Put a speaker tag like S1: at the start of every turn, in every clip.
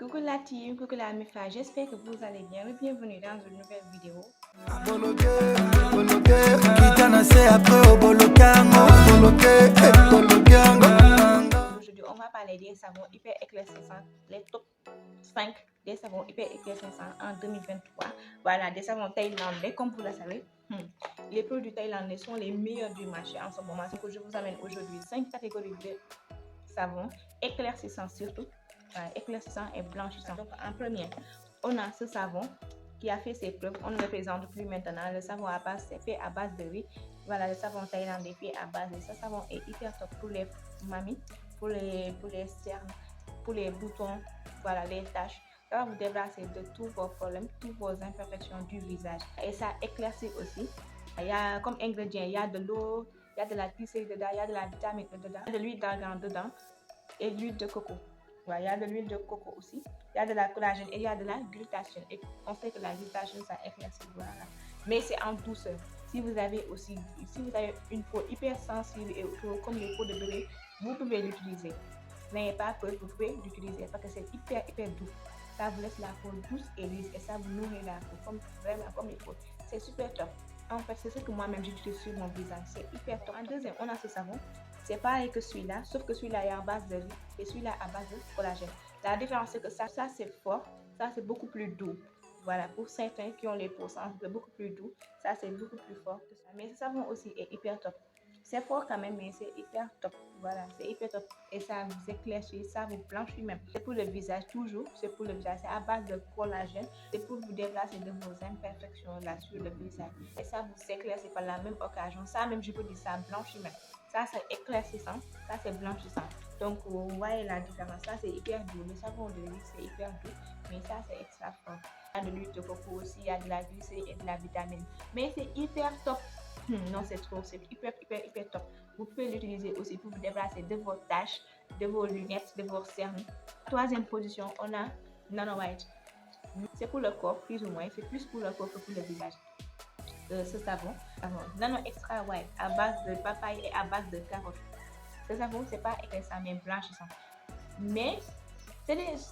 S1: Coucou la team, coucou la MIFA, j'espère que vous allez bien. Bienvenue dans une nouvelle vidéo. Aujourd'hui, on va parler des savons hyper éclaircissants, les top 5 des savons hyper éclaircissants en 2023. Voilà, des savons thaïlandais, comme vous le savez. Les produits thaïlandais sont les meilleurs du marché en ce moment. Donc, je vous amène aujourd'hui 5 catégories de savons éclaircissants surtout. Éclaircissant et blanchissant. Donc en premier, on a ce savon qui a fait ses preuves. On ne le présente plus maintenant. Le savon à base, c'est fait à base de riz. Voilà, le savon thaïlandais fait à base de ce savon est hyper top pour les mamies, pour les cernes, pour les boutons, voilà, les taches. Ça va vous débarrasser de tous vos problèmes, toutes vos imperfections du visage. Et ça éclaircit aussi. Il y a comme ingrédients, il y a de l'eau, il y a de la glycérine dedans, il y a de la vitamine dedans, il y a de l'huile d'argan dedans et de l'huile de coco. Voilà, il y a de l'huile de coco aussi, il y a de la collagène et il y a de la glutathione. Et on sait que la glutathione, ça éclaircit, voilà. Mais c'est en douceur. Si vous avez une peau hyper sensible et comme les peaux de bébé, vous pouvez l'utiliser. N'ayez pas peur, vous pouvez l'utiliser parce que c'est hyper doux. Ça vous laisse la peau douce et lisse et ça vous nourrit la peau vraiment comme il faut. C'est super top. En fait, c'est ce que moi-même j'utilise sur mon visage. C'est hyper top. En deuxième, on a ce savon. C'est pareil que celui-là, sauf que celui-là est à base de riz et celui-là à base de collagène. La différence, c'est que ça c'est fort, ça c'est beaucoup plus doux. Voilà, pour certains qui ont les peaux sensibles, beaucoup plus doux, ça c'est beaucoup plus fort que ça. Mais ce savon aussi est hyper top. C'est fort quand même, mais c'est hyper top. Voilà, c'est hyper top. Et ça vous éclaircit, ça vous blanchit même. C'est pour le visage, toujours. C'est pour le visage. C'est à base de collagène. C'est pour vous débarrasser de vos imperfections là sur le visage. Et ça vous éclaircit par la même occasion. Ça même, je peux dire, ça blanchit même. Ça, c'est éclaircissant. Ça, c'est blanchissant. Donc, vous voyez la différence. Ça, c'est hyper doux. Le savon de riz, c'est hyper doux. Mais ça, c'est extra fort. Il y a de l'huile de coco aussi. Il y a de la glycérine et de la vitamine. Mais c'est hyper top. Non, c'est trop, c'est hyper top. Vous pouvez l'utiliser aussi pour vous débarrasser de vos taches, de vos lunettes, de vos cernes. Troisième position, on a Nano White. C'est pour le corps, plus ou moins. C'est plus pour le corps que pour le visage. Ce savon, Nano Extra White à base de papaye et à base de carotte. Ce savon, c'est pas éclaircissant mais blanchissant. Mais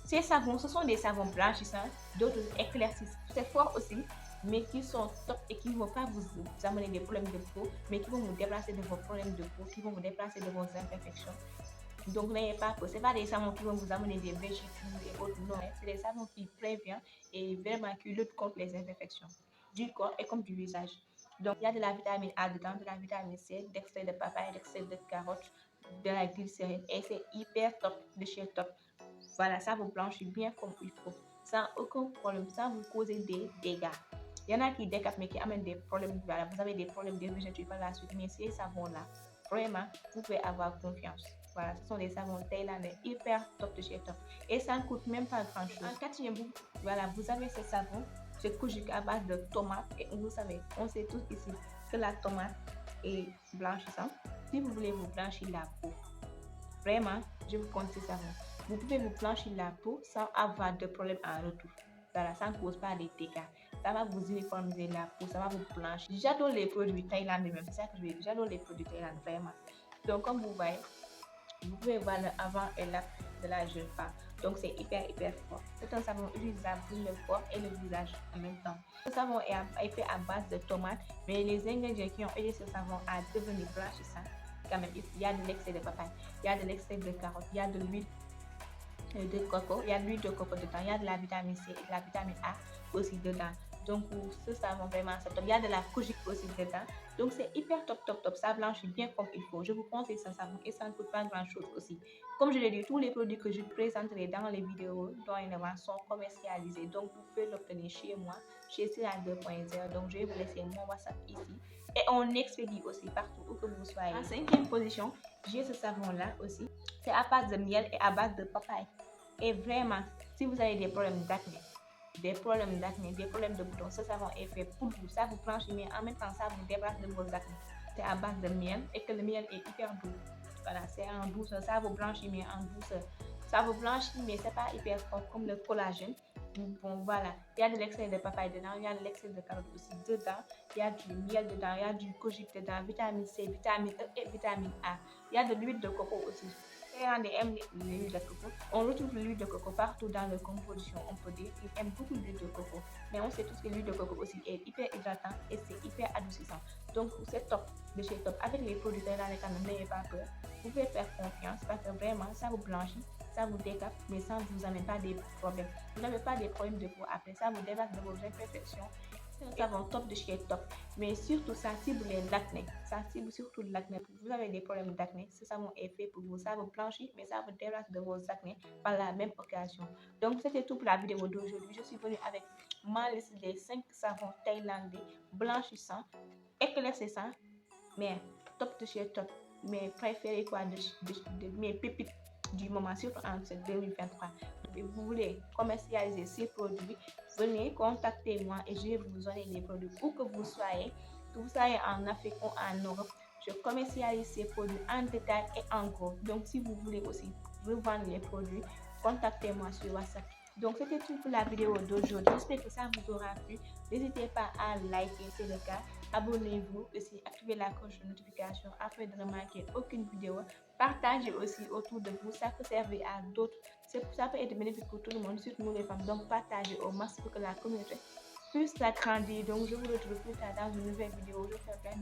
S1: ces savons, ce sont des savons blanchissants, d'autres éclaircissants. C'est fort aussi, mais qui sont top et qui ne vont pas vous amener des problèmes de peau, mais qui vont vous déplacer de vos problèmes de peau, qui vont vous déplacer de vos imperfections. Donc n'ayez pas peur, ce n'est pas des savons qui vont vous amener des végétaux et autres, non, c'est des savons qui préviennent et vraiment qui luttent contre les imperfections du corps et comme du visage. Donc il y a de la vitamine A dedans, de la vitamine C, d'extrait de papaye, d'extrait de carotte, de la glycérine et c'est hyper top, de chez top. Voilà, ça vous blanchit bien comme il faut, sans aucun problème, sans vous causer des dégâts. Il y en a qui décapent mais qui amènent des problèmes. Voilà, vous avez des problèmes de végétaux par la suite, mais ces savons-là, vraiment, vous pouvez avoir confiance. Voilà, ce sont des savons thaïlandais hyper top de chez top. Et ça ne coûte même pas grand-chose. En quatrième, voilà, vous avez ce savon, ce kojic à base de tomate. Et vous savez, on sait tous ici que la tomate est blanchissante. Si vous voulez vous blanchir la peau, vraiment, je vous conseille ce savon. Vous pouvez vous blanchir la peau sans avoir de problème en retour. Voilà, ça ne cause pas des dégâts. Ça va vous uniformiser la peau, ça va vous blanchir. J'adore les produits thaïlandais même, c'est ça que je veux dire. J'adore les produits thaïlandais, vraiment. Donc, comme vous voyez, vous pouvez voir le avant et l'après de la jeune femme. Donc, c'est hyper fort. C'est un savon utilisable pour le corps et le visage en même temps. Ce savon est fait à base de tomates, mais les ingrédients qui ont aidé ce savon à devenir blanchissant, quand même, il y a de l'extrait de papaye, il y a de l'extrait de carotte, il y a de l'huile de coco, il y a de l'huile de coco dedans, il y a de la vitamine C et de la vitamine A aussi dedans. Donc pour ce savon vraiment c'est top. Il y a de la kojic aussi dedans. Donc c'est hyper top. Ça blanchit bien comme il faut. Je vous conseille ce savon et ça ne coûte pas grand chose aussi. Comme je l'ai dit, tous les produits que je présenterai dans les vidéos dorénavant sont commercialisés. Donc vous pouvez l'obtenir chez moi, chez Sira 2.0. Donc je vais vous laisser mon WhatsApp ici. Et on expédie aussi partout où que vous soyez. En cinquième position, j'ai ce savon là aussi. C'est à base de miel et à base de papaye. Et vraiment, si vous avez des problèmes d'acné, des problèmes de boutons, ce savon est fait pour vous. Ça vous blanchit, mais en même temps, ça vous débarrasse de vos acné. C'est à base de miel et que le miel est hyper doux. Voilà, c'est en douceur. Ça vous blanchit, mais en douceur. Ça vous blanchit, mais c'est pas hyper fort comme le collagène. Bon, voilà. Il y a de l'extrait de papaye dedans, il y a de l'extrait de carotte aussi dedans. Il y a du miel dedans, il y a du kojic dedans, vitamine C, vitamine E et vitamine A. Il y a de l'huile de coco aussi. Thaïlandais aiment l'huile de coco. On retrouve l'huile de coco partout dans leur composition, on peut dire. Ils aiment beaucoup l'huile de coco. Mais on sait tous que l'huile de coco aussi est hyper hydratant et c'est hyper adoucissant. Donc c'est top de chez Top. Avec les produits thaïlandais quand même, n'ayez pas peur. Vous pouvez faire confiance parce que vraiment, ça vous blanchit, ça vous décape, mais ça ne vous amène pas des problèmes. Vous n'avez pas des problèmes de peau après, ça vous débarque de vos imperfections. C'est un savon top de chez Top. Mais surtout, ça cible l'acné. Ça cible surtout l'acné. Vous avez des problèmes d'acné, ce savon est fait pour vous. Ça vous blanchit, mais ça vous débarque de vos acnés par la même occasion. Donc, c'était tout pour la vidéo d'aujourd'hui. Je suis venue avec ma liste des 5 savons thaïlandais blanchissants, éclaircissants, mais top de chez Top. Mes préférés quoi, de mes pépites du moment, surtout en cette 2023. Et vous voulez commercialiser ces produits, venez contacter-moi et je vais vous donner les produits où que vous soyez en Afrique ou en Europe. Je commercialise ces produits en détail et en gros. Donc, si vous voulez aussi revendre les produits, contactez-moi sur WhatsApp. Donc, c'était tout pour la vidéo d'aujourd'hui. J'espère que ça vous aura plu. N'hésitez pas à liker, c'est le cas. Abonnez-vous aussi, activez la cloche de notification afin de ne manquer aucune vidéo. Partagez aussi autour de vous, ça peut servir à d'autres. Ça peut être bénéfique pour tout le monde, surtout nous les femmes. Donc, partagez au max pour que la communauté puisse s'agrandir. Donc, je vous retrouve plus tard dans une nouvelle vidéo. Je fais plein